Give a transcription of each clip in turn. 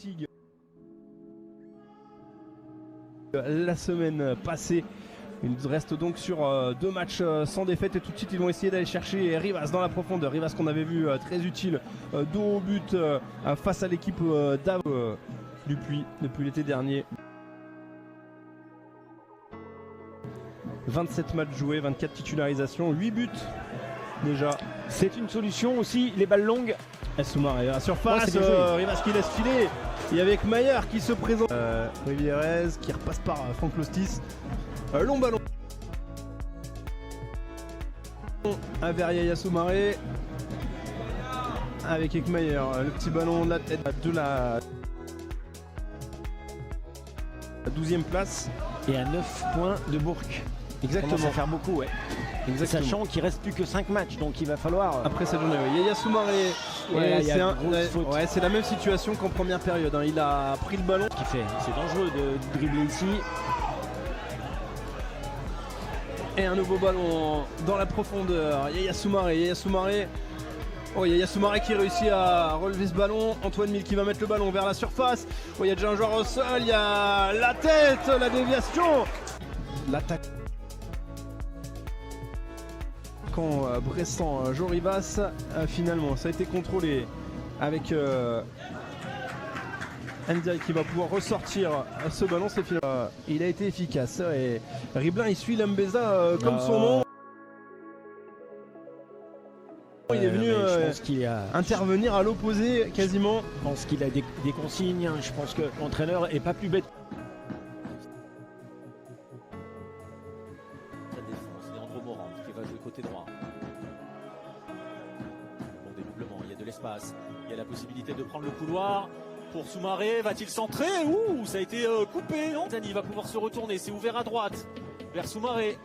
fatigue la semaine passée. Il nous reste donc sur 2 matchs sans défaite et tout de suite ils vont essayer d'aller chercher Rivas dans la profondeur. Rivas qu'on avait vu très utile dos au but face à l'équipe d'Ave Dupuis depuis l'été dernier. 27 matchs joués, 24 titularisations, 8 buts déjà. C'est une solution aussi, les balles longues. Soumaré à la surface, Rivas qui laisse filer. Et avec Mayer qui se présente. Rivierez qui repasse par Franck Lostis. Long ballon. Vers Yaya Soumaré. Avec Ekmayer, le petit ballon de la tête de la 12e place. Et à 9 points de Bourg. Exactement. Ça va faire beaucoup, ouais. Exactement. Sachant qu'il reste plus que 5 matchs, donc il va falloir. Après cette journée, Yaya Soumaré, c'est la même situation qu'en première période. Il a pris le ballon. C'est dangereux de dribbler ici. Et un nouveau ballon dans la profondeur. Yaya Soumaré. Oh, Yaya Soumaré qui réussit à relever ce ballon. Antoine Mille qui va mettre le ballon vers la surface. Oh, il y a déjà un joueur au sol. Il y a la tête, la déviation. L'attaque. Quand Bressan, Jean Rivas, finalement ça a été contrôlé avec Ndiaye qui va pouvoir ressortir ce ballon. C'est il a été efficace et Riblin il suit Lambeza comme son nom. Il est venu intervenir à l'opposé quasiment. Je pense qu'il a des consignes. Je pense que l'entraîneur est pas plus bête. Côté droit. Bon dédoublement, il y a de l'espace. Il y a la possibilité de prendre le couloir pour Soumaré. Va-t-il centrer? Ouh, ça a été coupé, non? Zani va pouvoir se retourner, c'est ouvert à droite vers Soumaré.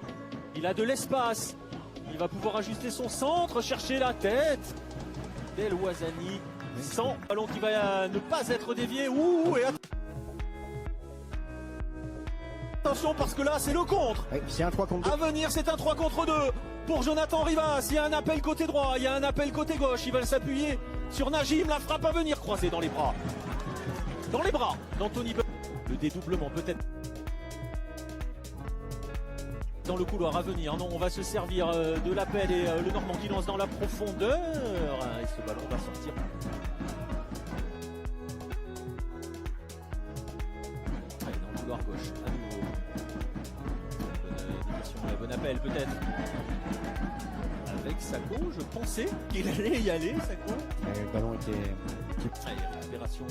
Il a de l'espace. Il va pouvoir ajuster son centre, chercher la tête. Del Ouazani sans ballon qui va ne pas être dévié. Ouh, et attention parce que là c'est le contre. C'est un 3 contre 2. À venir, c'est un 3 contre 2 pour Jonathan Rivas. Il y a un appel côté droit, il y a un appel côté gauche. Il va s'appuyer sur Najim. La frappe à venir, croisée dans les bras. Dans les bras d'Anthony. Le dédoublement peut-être dans le couloir à venir. Non, on va se servir de l'appel et le Normand qui lance dans la profondeur. Et ce ballon va sortir. Allez, dans le couloir gauche, à nouveau. Bon appel peut-être. Avec Sako, je pensais qu'il allait y aller, Sako. Le ballon était. Allez, récupération.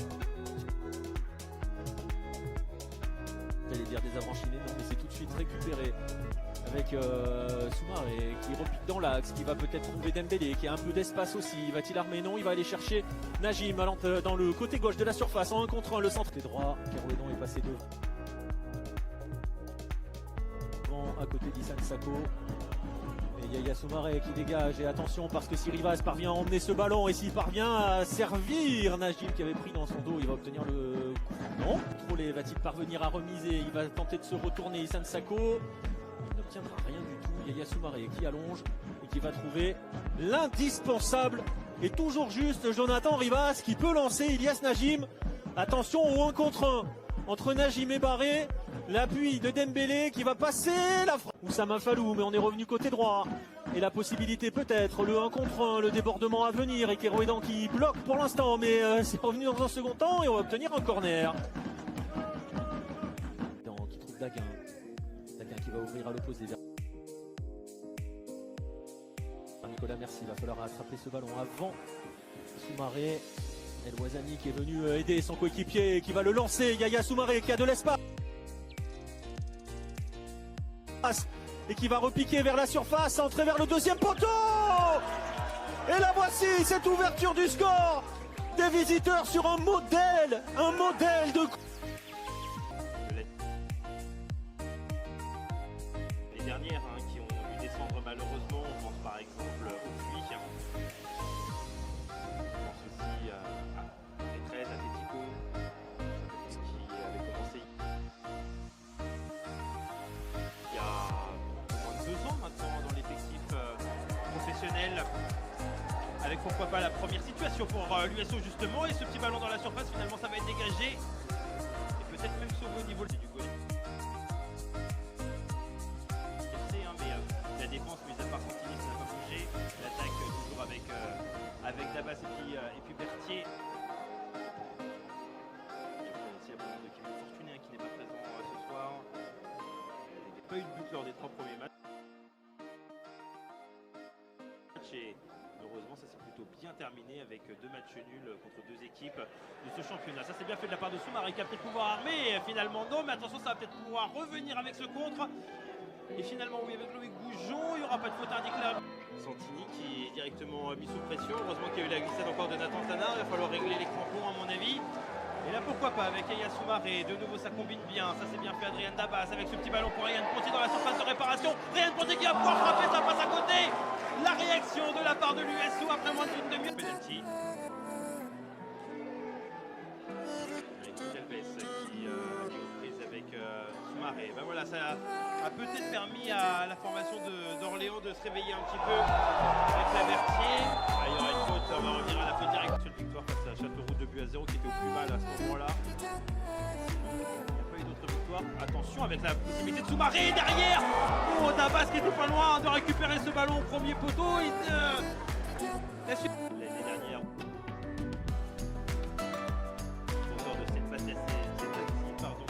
J'allais dire désavanchiné, non, mais c'est tout de suite récupéré. Avec Soumaré qui repique dans l'axe, qui va peut-être trouver Dembélé, qui a un peu d'espace aussi. Va-t-il armer? Non, il va aller chercher Najim dans le côté gauche de la surface, en 1 contre 1, le centre est droit. Kerouédan est passé devant. À côté d'Issane Sako. Et Yaya Soumaré qui dégage. Et attention parce que si Rivas parvient à emmener ce ballon et s'il parvient à servir Najim qui avait pris dans son dos, il va obtenir le coup. Non. Contrôlé, va-t-il parvenir à remiser? Il va tenter de se retourner. Issane Sako. Il n'obtiendra rien du tout. Yaya Soumaré qui allonge et qui va trouver l'indispensable et toujours juste Jonathan Rivas qui peut lancer Ilyas Najim. Attention au 1 contre 1 entre Najim et Barré. L'appui de Dembélé qui va passer la frappe. Oussama Falou, mais on est revenu côté droit. Et la possibilité peut-être, le 1 contre 1, le débordement à venir. Et Kerouédan qui bloque pour l'instant, mais c'est revenu dans un second temps et on va obtenir un corner. Qui trouve Daguin. Daguin qui va ouvrir à l'opposé. Nicolas Merci, il va falloir attraper ce ballon avant Soumaré. El Ouazani qui est venu aider son coéquipier et qui va le lancer. Yaya Soumaré qui a de l'espace. Et qui va repiquer vers la surface, entrer vers le 2e poteau. Et la voici, cette ouverture du score des visiteurs sur un modèle de... Les dernières qui ont dû descendre malheureusement, on pense par exemple au Puy. On pense aussi à les 13 Atletico, qui avait commencé il y a moins de 2 ans maintenant dans l'effectif professionnel. avec pourquoi pas la première situation pour l'USO justement, et ce petit ballon dans la surface, finalement ça va être dégagé et peut-être même sauvé au niveau du goal. Mais la défense, mis à part Santini, ça n'a pas bougé. L'attaque toujours avec Dabas et puis Berthier. Il y a aussi la présence de Kevin Fortuné qui n'est pas présent ce soir. Il n'y a pas eu de but lors des 3 premiers matchs. Et heureusement, ça s'est plutôt bien terminé avec 2 matchs nuls contre 2 équipes de ce championnat. Ça c'est bien fait de la part de Soumaré qui a peut-être pouvoir armer. Finalement non, mais attention, ça va peut-être pouvoir revenir avec ce contre. Et finalement oui, avec Loïc Goujon, il n'y aura pas de faute indiquée. Santini qui est directement mis sous pression. Heureusement qu'il y a eu la glissade encore de Nathan Tanard. Il va falloir régler les crampons à mon avis. Et là pourquoi pas avec Yaya Soumaré, de nouveau ça combine bien, ça c'est bien fait Adrien Dabas avec ce petit ballon pour Ryan Pontier dans la surface de réparation. Ryan Pontier qui va pouvoir frapper, ça passe à côté. La réaction de la part de l'USO après moins d'une demi-heure. Penalty. Qui est aux prises avec Soumaré. Ben voilà, ça a peut-être permis à la formation d'Orléans de se réveiller un petit peu avec la Berthier. Il y aura une faute, on va revenir à la faute directe sur le victoire face à Châteauroux, 2-0 qui était au plus mal à ce moment-là. Il n'y a pas eu d'autre victoire. Attention avec la possibilité de Soumaré derrière. Oh, Dabas qui était pas loin de récupérer ce ballon au premier poteau. L'année dernière, auteur de cette passesse, pardon.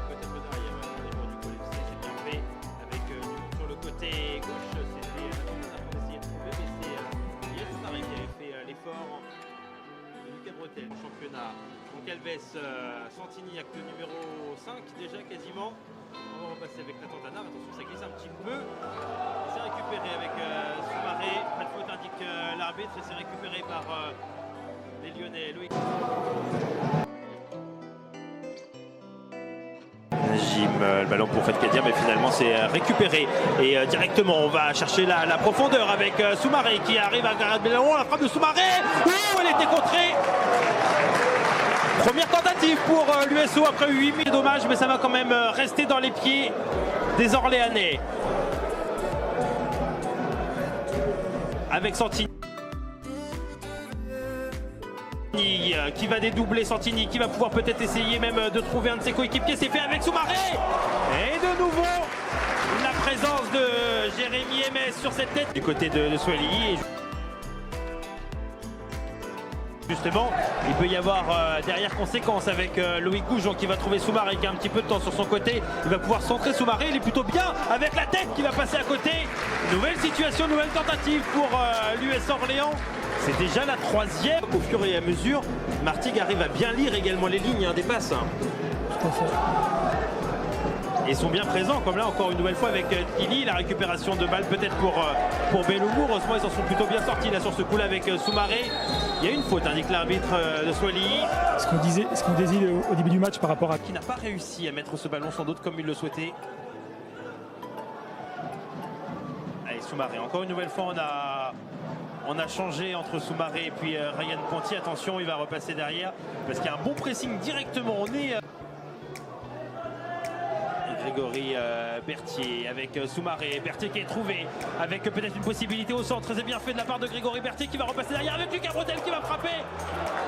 Peut-être derrière les joueurs du Collecté, c'est bien fait avec du monde sur le côté gauche. C'était Nathan qu'on essayait de trouver, mais c'est Yaya Soumaré qui avait fait l'effort. Lucas Bretel, championnat. Donc Alves, Santini, acte numéro 5 déjà quasiment. On va repasser avec Nathan Tanard. Attention, ça glisse un petit peu. C'est récupéré avec Soumaré. Pas de faute indique l'arbitre. C'est récupéré par les Lyonnais. Loïc. Jim, le ballon pour Fred Kadia, mais finalement c'est récupéré. Et directement, on va chercher la profondeur avec Soumaré qui arrive à garder le ballon. La frappe de Soumaré. Elle était contrée. Première tentative pour l'USO après 8 minutes. Dommage, mais ça va quand même rester dans les pieds des Orléanais. Avec Santini qui va dédoubler, Santini qui va pouvoir peut-être essayer même de trouver un de ses coéquipiers. C'est fait avec Soumaré. Et de nouveau, la présence de Jérémy Ms sur cette tête du côté de Swali. Justement, il peut y avoir derrière conséquence avec Loïc Goujon qui va trouver Soumaré qui a un petit peu de temps sur son côté. Il va pouvoir centrer Soumaré, il est plutôt bien avec la tête qui va passer à côté. Nouvelle situation, nouvelle tentative pour l'US Orléans. C'est déjà la 3e. Au fur et à mesure, Martigues arrive à bien lire également les lignes des passes. Tout à fait. Et sont bien présents, comme là encore une nouvelle fois avec Tilly, la récupération de balles peut-être pour Belloumou. Heureusement ils en sont plutôt bien sortis là sur ce coup là avec Soumaré. Il y a une faute, indique l'arbitre de Swali. Ce qu'on disait au début du match par rapport à... Qui n'a pas réussi à mettre ce ballon sans doute comme il le souhaitait. Allez, Soumaré, encore une nouvelle fois on a changé entre Soumaré et puis Ryan Pontier. Attention, il va repasser derrière parce qu'il y a un bon pressing directement. On est... Grégory Berthier avec Soumaré. Berthier qui est trouvé avec peut-être une possibilité au centre. C'est bien fait de la part de Grégory Berthier qui va repasser derrière avec Lucas Bretel qui va frapper.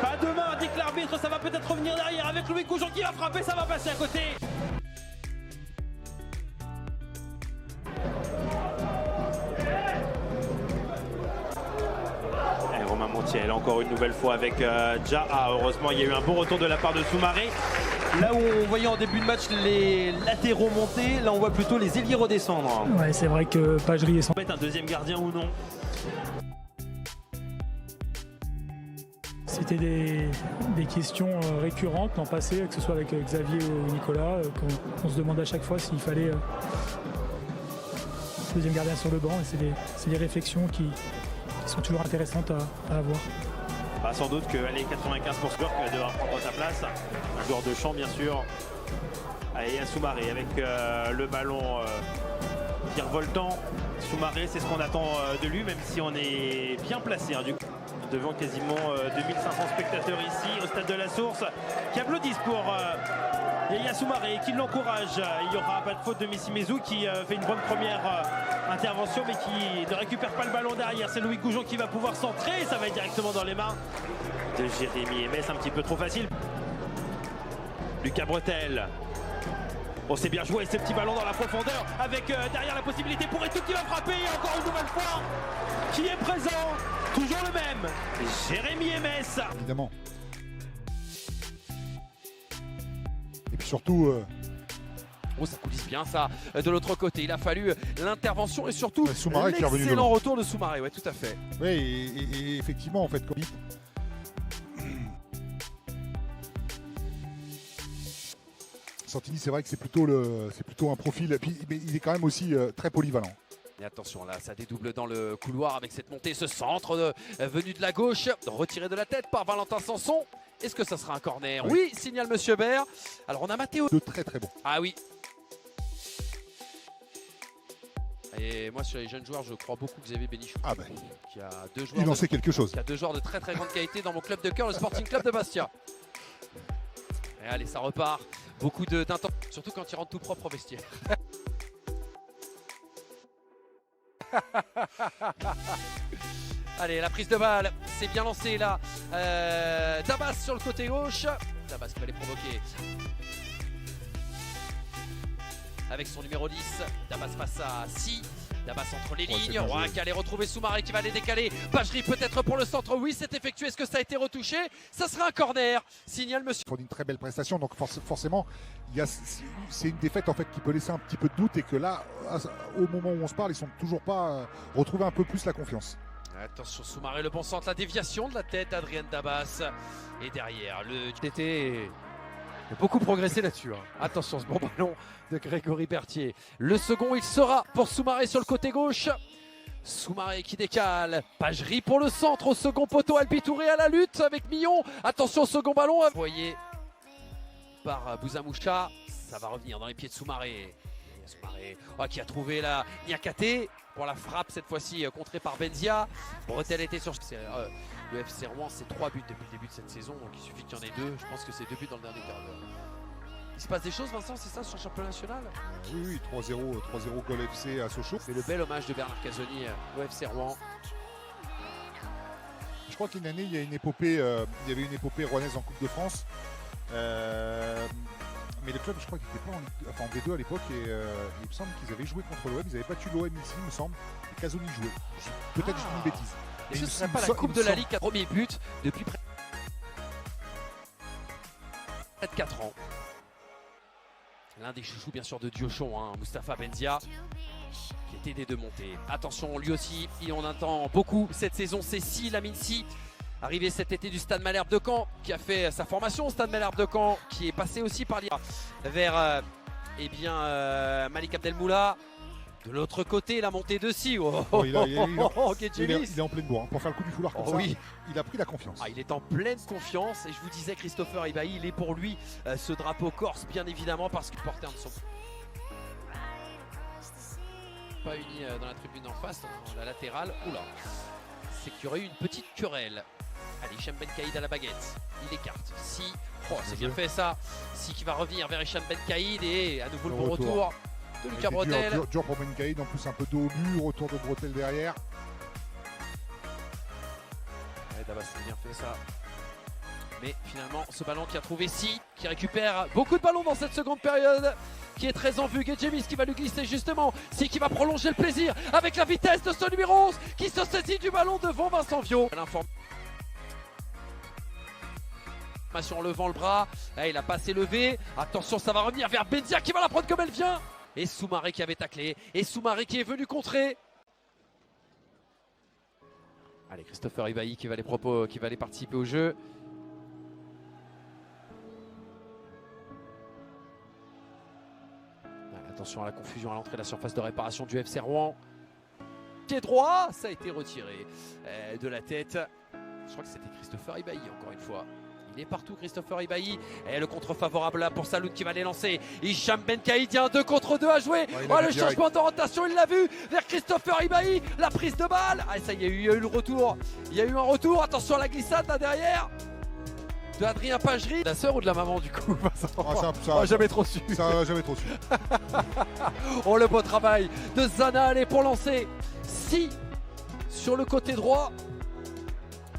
Pas de main, indique l'arbitre. Ça va peut-être revenir derrière avec Loïc Goujon qui va frapper. Ça va passer à côté. Et Romain Montiel encore une nouvelle fois avec Dja. Heureusement, il y a eu un bon retour de la part de Soumaré. Là où on voyait en début de match les latéraux monter, là on voit plutôt les ailiers redescendre. Ouais, c'est vrai que Pagerie est sans... Peut-être un deuxième gardien ou non. C'était des questions récurrentes l'an passé, que ce soit avec Xavier ou Nicolas, qu'on se demande à chaque fois s'il fallait deuxième gardien sur le banc. Et c'est des réflexions qui sont toujours intéressantes à avoir. Bah, sans doute que les 95 pour Skurk devra prendre sa place. Un joueur de champ bien sûr. Allez, à Soumaré avec le ballon virevoltant. Soumaré, c'est ce qu'on attend de lui, même si on est bien placé hein, devant quasiment 2500 spectateurs ici au stade de la Source qui applaudissent pour Yaya Soumaré qui l'encourage. Il n'y aura pas de faute de Messimézou qui fait une bonne première intervention mais qui ne récupère pas le ballon derrière. C'est Louis Goujon qui va pouvoir centrer. Ça va être directement dans les mains de Jérémy Emès, un petit peu trop facile. Lucas Bretel. Oh, c'est bien joué ce petit ballon dans la profondeur avec derrière la possibilité pour Etou qui va frapper encore une nouvelle fois. Qui est présent, toujours le même, Jérémy Emès. Évidemment. Et puis surtout... Oh, ça coulisse bien ça de l'autre côté. Il a fallu l'intervention et surtout Soumaré qui est revenu l'excellent devant. retour de Soumaré, ouais, tout à fait. Oui, et effectivement, en fait, comme Santini, c'est vrai que c'est plutôt un profil, et puis, mais il est quand même aussi très polyvalent. Et attention là, ça dédouble dans le couloir avec cette montée, ce centre venu de la gauche, retiré de la tête par Valentin Sanson. Est-ce que ça sera un corner? Oui, signale Monsieur Bert. Alors on a Mathéo. De très très bon. Ah oui. Et moi sur les jeunes joueurs, je crois beaucoup Xavier Bénichou. Ah ben, Qui a deux joueurs. il en sait quelque chose. Qui a deux joueurs de très très grande qualité dans mon club de cœur, le Sporting Club de Bastia. Et allez, ça repart. Beaucoup d'intention, surtout quand il rentre tout propre au vestiaire. Allez, la prise de balle, c'est bien lancé là. Dabas sur le côté gauche. Dabas qui va les provoquer. Avec son numéro 10, Dabas face à Si. Dabas entre les lignes, Roy qui allait retrouver Soumaré qui va les décaler. Pagerie peut-être pour le centre, oui c'est effectué. Est-ce que ça a été retouché? Ça sera un corner, signale Monsieur. Ils font une très belle prestation, donc forcément, c'est une défaite en fait qui peut laisser un petit peu de doute et que là, au moment où on se parle, ils sont toujours pas retrouvés un peu plus la confiance. Attention Soumaré, le bon centre, la déviation de la tête d'Adrien Dabas. Et derrière, le TT a beaucoup progressé là-dessus. Attention, ce bon ballon de Grégory Berthier. Le second, il sera pour Soumaré sur le côté gauche. Soumaré qui décale. Pagerie pour le centre au second poteau. Albi Touré à la lutte avec Millon. Attention, second ballon. Voyez par Bouzamoucha. Ça va revenir dans les pieds de Soumaré. Soumaré qui a trouvé la Niakate pour la frappe cette fois-ci contrée par Benzia. Bretel était sur le FC Rouen, c'est 3 buts depuis le début de cette saison, donc il suffit qu'il y en ait 2. Je pense que c'est 2 buts dans le dernier quart d'heure. Il se passe des choses, Vincent, c'est ça sur le championnat national? Oui, 3-0 goal FC à Sochaux. C'est le bel hommage de Bernard Casoni au FC Rouen. Je crois qu'une année, il y avait une épopée rouennaise en Coupe de France. Mais le club, je crois qu'il n'était pas en D2 à l'époque et il me semble qu'ils avaient joué contre l'OM. Ils avaient battu l'OM ici, il me semble. Et Casoni jouait. Peut-être je dis une bêtise. Est-ce que ce ne serait pas la Coupe de la Ligue, premier but depuis près de 4 ans? L'un des chouchous bien sûr de Diochon, Moustapha Benzia, qui était des deux montées. Attention, lui aussi, et on attend beaucoup cette saison, c'est Si, Lamine Si. Arrivé cet été du Stade Malherbe de Caen, qui a fait sa formation au Stade Malherbe de Caen, qui est passé aussi par vers Malik Abdelmoula. De l'autre côté, la montée de Si. Il est en pleine bourre. Pour faire le coup du foulard comme ça, il a pris la confiance. Il est en pleine confiance. Et je vous disais, Christopher Ibahi, il est pour lui ce drapeau corse, bien évidemment, parce qu'il portait un de son... Pas uni dans la tribune en face, dans la latérale. Oula, c'est qu'il y aurait eu une petite querelle. Allez, Hicham Ben Kaïd à la baguette. Il écarte. Si. C'est bien fait ça. Si qui va revenir vers Hicham Ben Kaïd et à nouveau le bon retour de Lucas Bretel. Dur pour Ben Kaïd, en plus un peu dos nu, retour de Bretel derrière. Dabas, c'est bien fait ça. Mais finalement, ce ballon qui a trouvé Si, qui récupère beaucoup de ballons dans cette seconde période, qui est très en vue. Gedjemis qui va lui glisser justement. Si qui va prolonger le plaisir avec la vitesse de ce numéro 11 qui se saisit du ballon devant Vincent Viau. En levant le bras, il a pas assez levé. Attention, ça va revenir vers Benzia qui va la prendre comme elle vient. Et Soumaré qui avait taclé. Et Soumaré qui est venu contrer. Allez, Christopher Ibahi qui va aller participer au jeu. Attention à la confusion à l'entrée de la surface de réparation du FC Rouen. Pied droit, ça a été retiré de la tête. Je crois que c'était Christopher Ibahi encore une fois. Il est partout Christopher Ibahi. Et le contre favorable là pour Saloun qui va les lancer. Hicham Ben Kaïd, il y a un 2 contre 2 à jouer. Le changement d'orientation, il l'a vu vers Christopher Ibahi. La prise de balle. Ça y est, il y a eu le retour. Il y a eu un retour. Attention à la glissade là derrière de Adrien Pagerie. De la sœur ou de la maman du coup Vincent? Ça, On n'a jamais trop su. Ça, jamais trop su. Oh, le beau travail de Zana, allez pour lancer 6 sur le côté droit.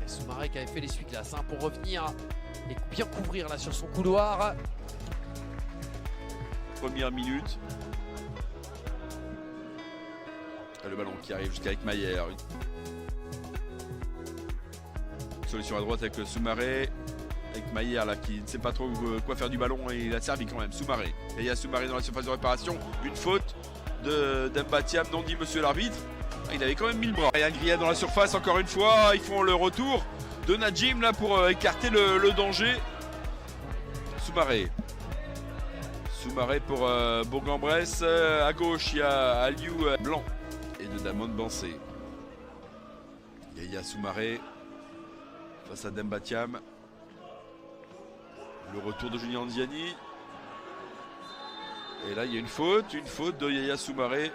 Et Soumaré qui avait fait l'essuie-glace pour revenir et bien couvrir là sur son couloir. Première minute. Et le ballon qui arrive jusqu'à Ekmayer. Solution à droite avec Soumaré. Ekmayer là qui ne sait pas trop quoi faire du ballon et il a servi quand même. Soumaré. Et il y a Soumaré dans la surface de réparation. Une faute d'Mbatiam, non dit monsieur l'arbitre. Il avait quand même mis le bras. Et un grillade dans la surface encore une fois. Ils font le retour de Najim là pour écarter le danger. Soumaré. Soumaré pour Bourg-en-Bresse. À gauche, il y a Aliou Blanc et de Damon Bansé. Yaya Soumaré face à Dembatiam. Le retour de Julien Anziani. Et là, il y a une faute de Yaya Soumaré.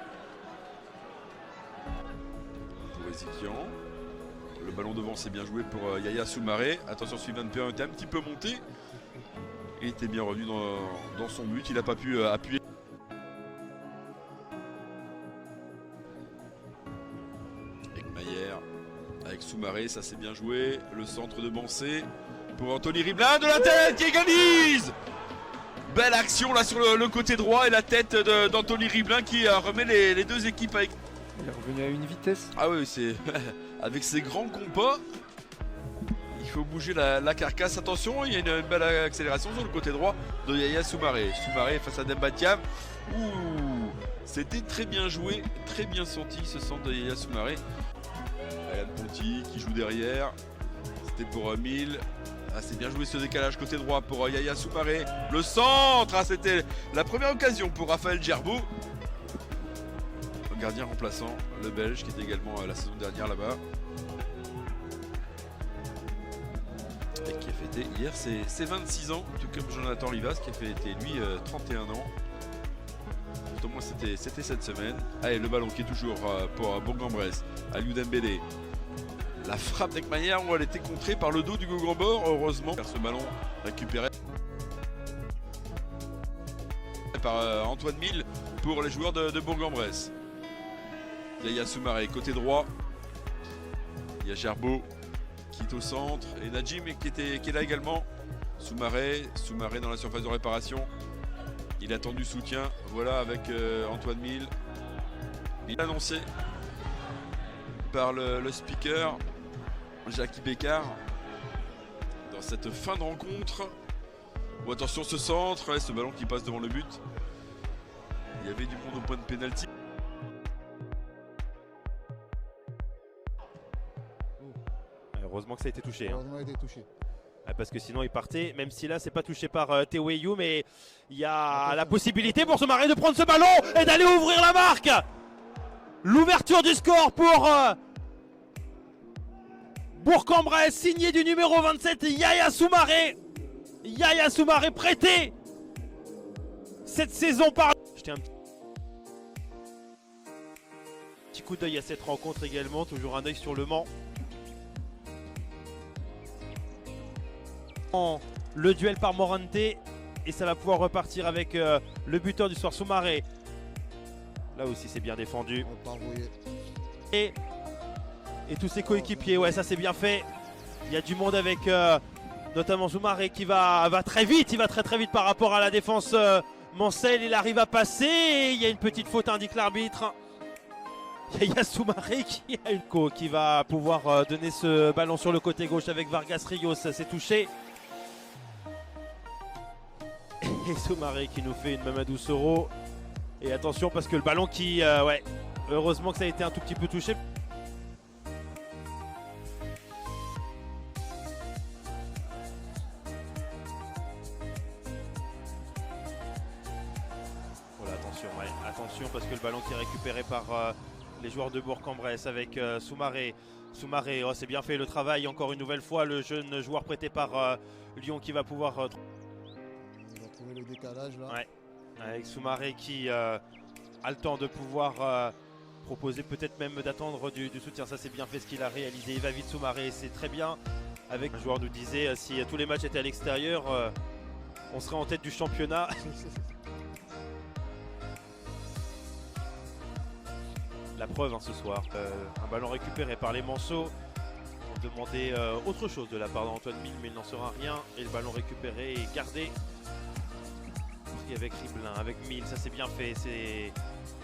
Pour Ezikian. Le ballon devant, c'est bien joué pour Yaya Soumaré. Attention, Sylvain Perrin était un petit peu monté. Il était bien revenu dans son but, il n'a pas pu appuyer. Ekmayer avec Soumaré, ça c'est bien joué. Le centre de Bansé pour Anthony Riblin de la tête qui égalise. Belle action là sur le côté droit et la tête d'Anthony Riblin qui remet les deux équipes avec. Il est revenu à une vitesse. Ah oui, c'est avec ses grands compas. Il faut bouger la carcasse. Attention, il y a une belle accélération sur le côté droit de Yaya Soumaré. Soumaré face à Dembatiam. Ouh, c'était très bien joué, très bien senti ce centre de Yaya Soumaré. Ayan Ponti qui joue derrière. C'était pour 1000. Ah, c'est bien joué ce décalage côté droit pour Yaya Soumaré. Le centre, ah, c'était la première occasion pour Raphaël Gerbeau. Le gardien remplaçant, le Belge qui était également la saison dernière là-bas. Et qui a fêté hier ses 26 ans, tout comme Jonathan Rivas qui a fêté lui 31 ans. Au moins c'était cette semaine. Allez, le ballon qui est toujours pour Bourg-en-Bresse. Aliou Dembélé. La frappe d'Ekmayer où elle était contrée par le dos du Gogambor, heureusement. Ce ballon récupéré par Antoine Mille pour les joueurs de Bourg-en-Bresse. Yaya Soumaré, côté droit. Il y a Gerbeau qui est au centre et Najim qui est là également. Soumaré dans la surface de réparation. Il attend du soutien, voilà, avec Antoine Mille. Il est annoncé par le speaker Jackie Bécard dans cette fin de rencontre. Oh, attention ce centre, ouais, ce ballon qui passe devant le but. Il y avait du monde au point de pénalty. Heureusement que ça a été touché. Heureusement, il a été touché. Parce que sinon il partait, même si là c'est pas touché par Théo Eyou, mais il y a la possibilité pour Soumaré de prendre ce ballon et d'aller ouvrir la marque. L'ouverture du score pour Bourg-en-Bresse, signé du numéro 27 Yaya Soumaré. Yaya Soumaré prêté cette saison par... J'étais un petit coup d'œil à cette rencontre également, toujours un œil sur le Mans. Le duel par Morante et ça va pouvoir repartir avec le buteur du soir Soumaré. Là aussi c'est bien défendu. Et tous ses coéquipiers, ouais, ça c'est bien fait. Il y a du monde avec notamment Soumaré qui va très vite, il va très vite par rapport à la défense Mancel. Il arrive à passer et il y a une petite faute, indique l'arbitre. Il y a Soumaré qui a une qui va pouvoir donner ce ballon sur le côté gauche avec Vargas Rios, c'est touché. Et Soumaré qui nous fait une Mamadou Soro. Et attention parce que le ballon qui... ouais, heureusement que ça a été un tout petit peu touché. Voilà, attention, ouais, attention parce que le ballon qui est récupéré par les joueurs de Bourg-en-Bresse avec Soumaré. Soumaré, oh, c'est bien fait le travail encore une nouvelle fois. Le jeune joueur prêté par Lyon qui va pouvoir... le décalage là. Ouais. Avec Soumaré qui a le temps de pouvoir proposer, peut-être même d'attendre du soutien. Ça c'est bien fait ce qu'il a réalisé. Il va vite Soumaré, c'est très bien. Avec un joueur nous disait si tous les matchs étaient à l'extérieur, on serait en tête du championnat. La preuve ce soir, un ballon récupéré par les Manceaux. On demandait autre chose de la part d'Antoine Mille, mais il n'en sera rien. Et le ballon récupéré et gardé. Et avec Riblin, avec Mille, ça c'est bien fait, c'est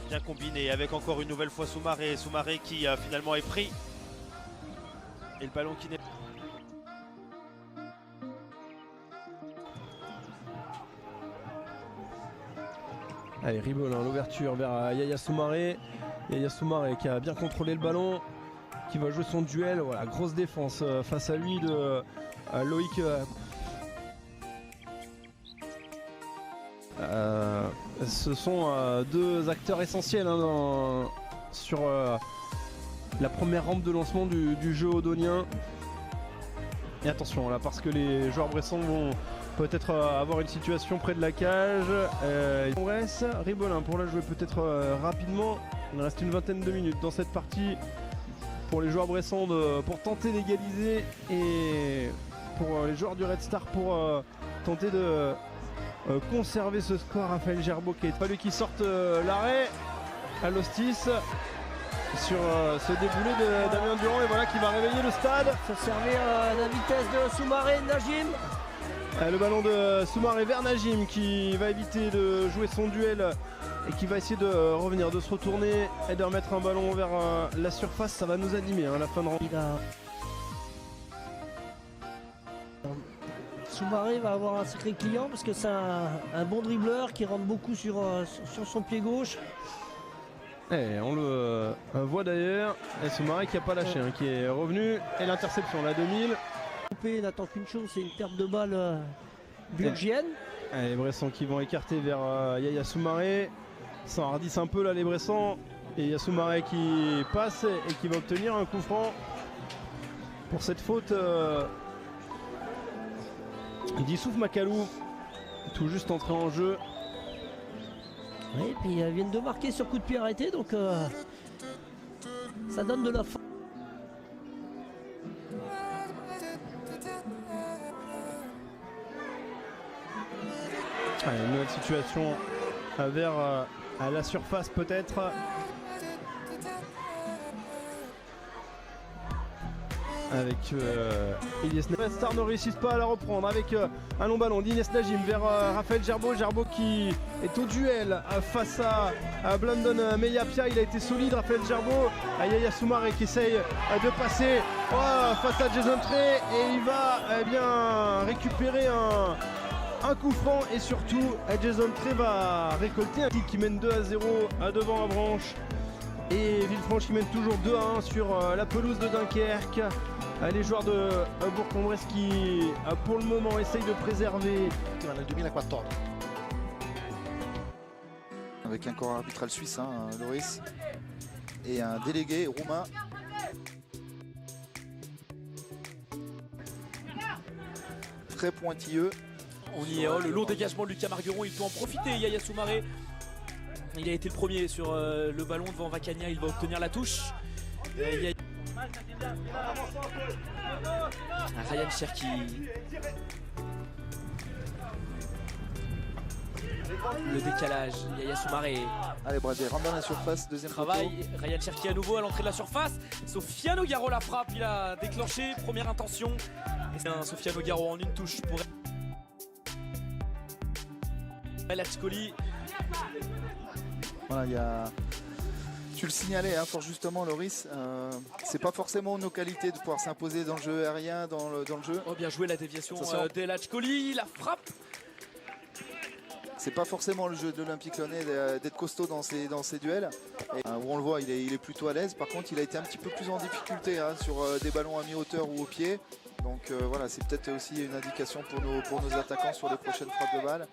bien combiné. Avec encore une nouvelle fois Soumaré, Soumaré qui finalement est pris. Et le ballon qui n'est pas. Allez, Ribolin, l'ouverture vers Yaya Soumaré. Yaya Soumaré qui a bien contrôlé le ballon, qui va jouer son duel. Voilà, grosse défense face à lui de Loïc. Ce sont deux acteurs essentiels sur la première rampe de lancement du jeu odonien. Et attention là, parce que les joueurs bressons vont peut-être avoir une situation près de la cage. Ribolin pour la jouer peut-être rapidement. Il reste une vingtaine de minutes dans cette partie pour les joueurs bressons pour tenter d'égaliser, et pour les joueurs du Red Star pour tenter de conserver ce score. Raphaël Gerbeau qui est fallu qu'il sorte l'arrêt à l'Hostis sur ce déboulé de Damien Durand, et voilà qui va réveiller le stade. Se servir la vitesse de Soumaré, Najim. Le ballon de Soumaré vers Najim qui va éviter de jouer son duel et qui va essayer de revenir, de se retourner et de remettre un ballon vers la surface. Ça va nous animer la fin de rencontre. Soumaré va avoir un sacré client parce que c'est un bon dribbleur qui rentre beaucoup sur son pied gauche. Et on le voit d'ailleurs. Et Soumaré qui n'a pas lâché, qui est revenu. Et l'interception, la 2000. Il n'attend qu'une chose, c'est une perte de balle burgienne. Les Bressons qui vont écarter vers Yaya Soumaré. Ça hardisse un peu là les Bressons. Et Yaya Soumaré qui passe et qui va obtenir un coup franc pour cette faute. Dissouf Makalou, tout juste entré en jeu. Oui, et puis ils viennent de marquer sur coup de pied arrêté, donc ça donne de la fin. Une nouvelle situation vers à la surface peut-être. Avec Ilyes Najim. Star ne réussissent pas à la reprendre avec un long ballon d'Ilyes Najim vers Raphaël Gerbeau. Gerbeau qui est au duel face à Blandon Meyapia. Il a été solide, Raphaël Gerbeau. Yaya Soumaré qui essaye de passer face à Jason Trey, et il va bien récupérer un coup franc, et surtout Jason Trey va récolter un kick qui mène 2-0 devant Avranches. Et Villefranche qui mène toujours 2-1 sur la pelouse de Dunkerque. Les joueurs de Bourg-en-Bresse qui pour le moment essayent de préserver. Nel 2014. Avec un corps arbitral suisse, Loris, et un délégué roumain. Très pointilleux. On y est, le long dégagement de Lucas Margueron, il peut en profiter. Yaya Soumaré, il a été le premier sur le ballon devant Vacania, il va obtenir la touche. Ryan Cherki. Le décalage, Yaya Soumaré. Allez Bradley, rentre dans la surface, deuxième travail. poteau. Ryan Cherki à nouveau à l'entrée de la surface. Sofiane Garo la frappe, il a déclenché, première intention. Et c'est un Sofiane Garo en une touche pour Lachkoli. Voilà, il y a... Tu le signalais fort justement, Loris, c'est pas forcément nos qualités de pouvoir s'imposer dans le jeu aérien, dans le jeu. Oh, bien joué la déviation d'Elachkoli, la frappe. C'est pas forcément le jeu de l'Olympique Lyonnais d'être costaud dans ses duels. Et, où on le voit, il est plutôt à l'aise. Par contre, il a été un petit peu plus en difficulté sur des ballons à mi-hauteur ou au pied. Donc voilà, c'est peut-être aussi une indication pour nos attaquants sur les prochaines frappes de balles.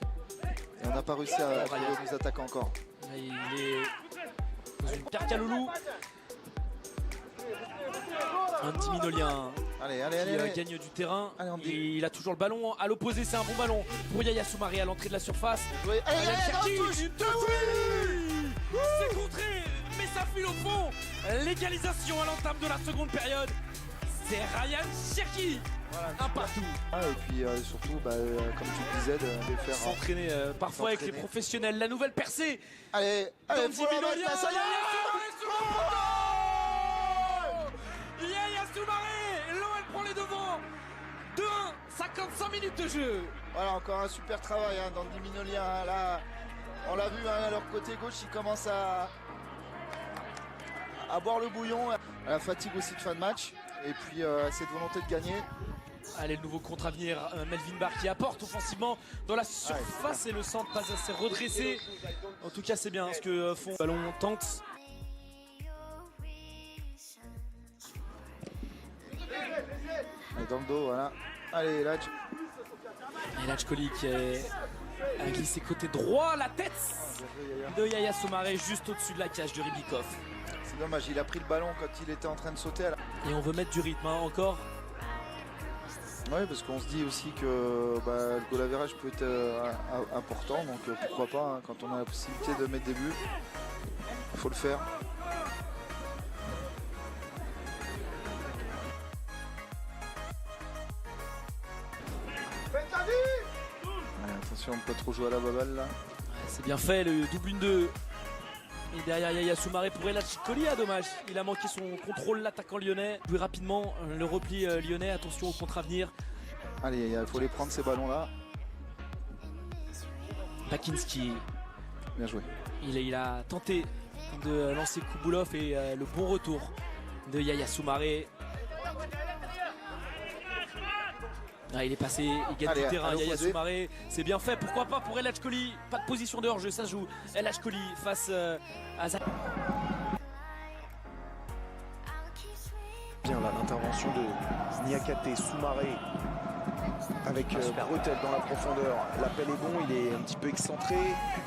Et on n'a pas réussi à trouver nos attaquants encore. Il est dans une pierre Caloulou. Un petit Minolien qui gagne du terrain. Il a toujours le ballon à l'opposé, c'est un bon ballon pour Yaya Soumaré à l'entrée de la surface. C'est contré, mais ça file au fond. L'égalisation à l'entame de la seconde période. C'est Ryan Cherki Voilà, un partout. Et puis surtout, comme tu le disais, de faire S'entraîner parfois avec les professionnels. La nouvelle percée. Allez, Dandy Minolia, ça y est. Yaya Soumaré, l'OL prend les devants. 2-1, 55 minutes de jeu. Voilà, encore un super travail Dandy Minolia. Là, on l'a vu à leur côté gauche, il commence à boire le bouillon. La fatigue aussi de fin de match. Et puis cette volonté de gagner. Allez, le nouveau contre à venir, Melvin Barr qui apporte offensivement dans la surface et le centre pas assez redressé. En tout cas, c'est bien ce que font ballon tente. Et dans le dos, voilà. Allez, Ladj. Et Ladj Koli qui a glissé côté droit, la tête de Yaya Soumaré juste au-dessus de la cage de Rybikov. C'est dommage, il a pris le ballon quand il était en train de sauter. Et on veut mettre du rythme encore. Oui, parce qu'on se dit aussi que le goal average peut être important, donc pourquoi pas, quand on a la possibilité de mettre des buts, il faut le faire. Allez, attention, on ne peut pas trop jouer à la baballe là. C'est bien fait, le double 1-2. Et derrière Yaya Soumaré pour Ladj Koli, dommage. Il a manqué son contrôle, l'attaquant lyonnais. Plus rapidement, le repli lyonnais. Attention au contre à venir. Allez, il faut les prendre ces ballons-là. Bakinski. Bien joué. Il a tenté de lancer Kuboulov et le bon retour de Yaya Soumaré. Il est passé, il gagne du terrain, Yaya Soumaré, c'est bien fait, pourquoi pas pour Ladj Koli, pas de position de hors-jeu, ça joue. Ladj Koli face à Zach. Bien là, l'intervention de Niakate, Soumaré avec Bretel dans la profondeur. L'appel est bon, il est un petit peu excentré,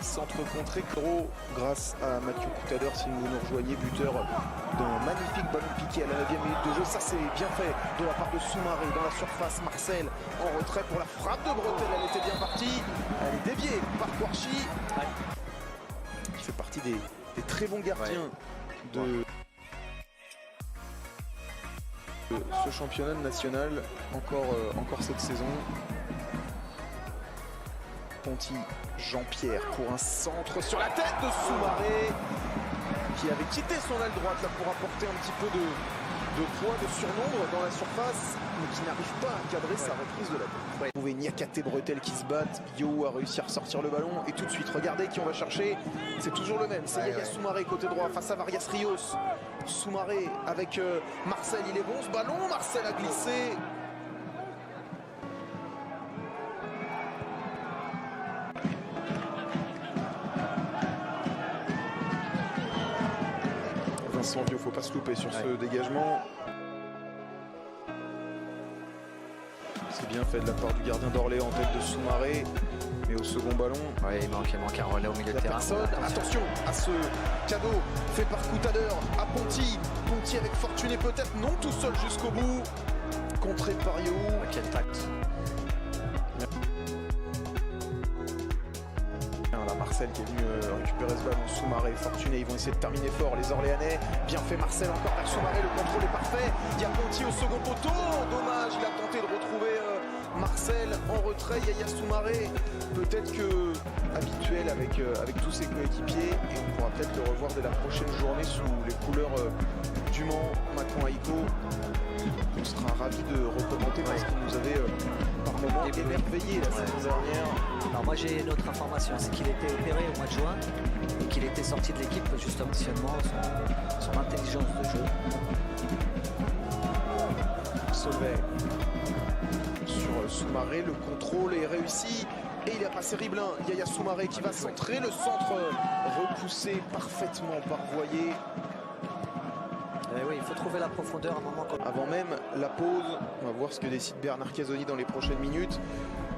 centre contré, gros grâce à Mathieu Coutadeur, si vous nous rejoignez, buteur d'un magnifique ballon piqué à la 9e minute de jeu. Ça c'est bien fait de la part de Soumaré dans la surface. Marcel en retrait pour la frappe de Bretel, elle était bien partie, elle est déviée par Kouarchi. Il fait partie des très bons gardiens de ce championnat national encore cette saison. Ponty, Jean-Pierre pour un centre sur la tête de Soumaré qui avait quitté son aile droite là pour apporter un petit peu de poids, de surnombre dans la surface, mais qui n'arrive pas à cadrer sa reprise de la tête. Vous pouvez Niakate, Bretel qui se battent, Yo a réussi à ressortir le ballon et tout de suite regardez qui on va chercher, c'est toujours le même, c'est Yaya Soumaré côté droit face à Varias Rios. Soumaré avec Marcel, il est bon ce ballon, Marcel a glissé. Vincent Viau, faut pas se louper sur ce dégagement. C'est bien fait de la part du gardien d'Orléans en tête de Soumaré. Mais au second ballon, il manque un relais au milieu de terrain. Attention à ce cadeau fait par Coutadeur à Ponty. Ponty avec Fortuné peut-être, non tout seul jusqu'au bout. Contré par Yo. Quel tact. Là, Marcel qui est venu récupérer ce ballon. Soumaré, Fortuné, ils vont essayer de terminer fort les Orléanais. Bien fait Marcel encore vers Soumaré, le contrôle est parfait. Il y a Ponty au second poteau. Dommage, il a tenté de retrouver Marcel en retrait. Yaya Soumaré, peut-être que habituel avec tous ses coéquipiers, et on pourra peut-être le revoir dès la prochaine journée sous les couleurs du Mans. Macron Aïko, on sera ravis de recommenter parce qu'il nous avait par moments émerveillé la saison dernière. Alors moi j'ai une autre information, c'est qu'il était opéré au mois de juin et qu'il était sorti de l'équipe justement son intelligence de jeu. Solvay sur Soumaré, le contrôle est réussi et il a passé Riblin. Yaya Soumaré qui va centrer, le centre repoussé parfaitement par Voyer. Oui, il faut trouver la profondeur à un moment comme... Avant même la pause, on va voir ce que décide Bernard Casoni dans les prochaines minutes.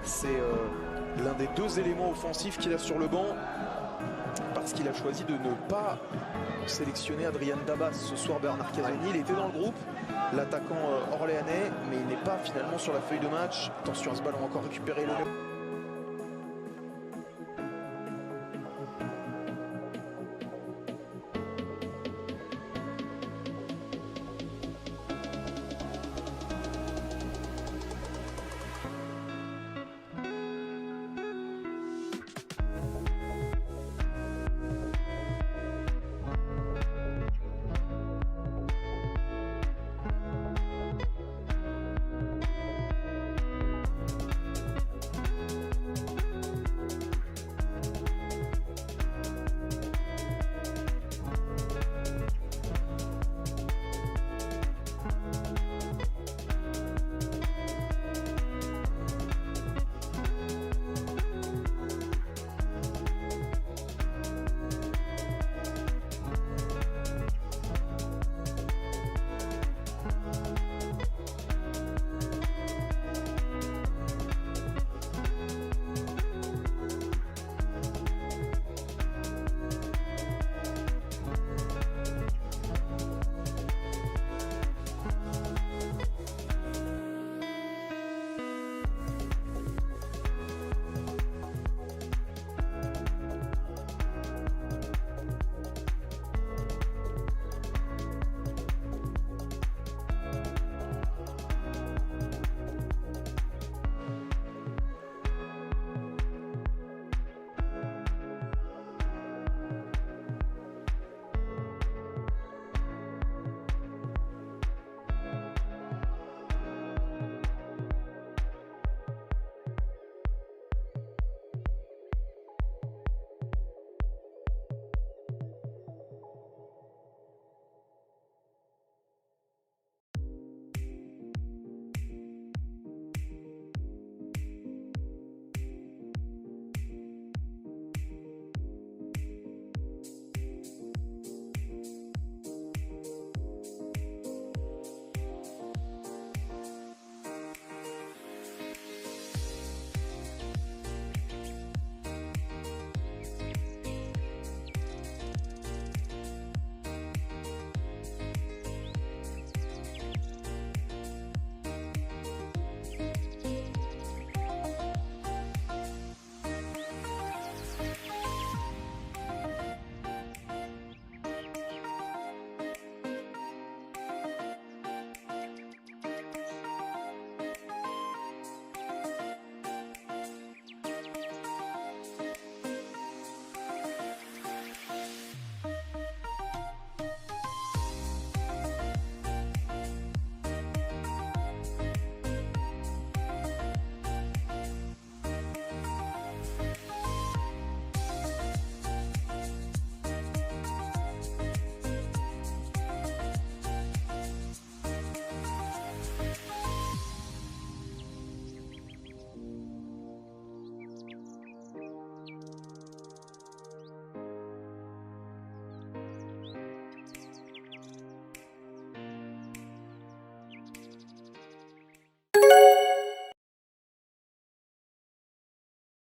C'est l'un des deux éléments offensifs qu'il a sur le banc parce qu'il a choisi de ne pas sélectionner Adrien Dabas ce soir. Bernard Casoni, il était dans le groupe, l'attaquant orléanais, mais il n'est pas finalement sur la feuille de match. Attention à ce ballon encore récupéré.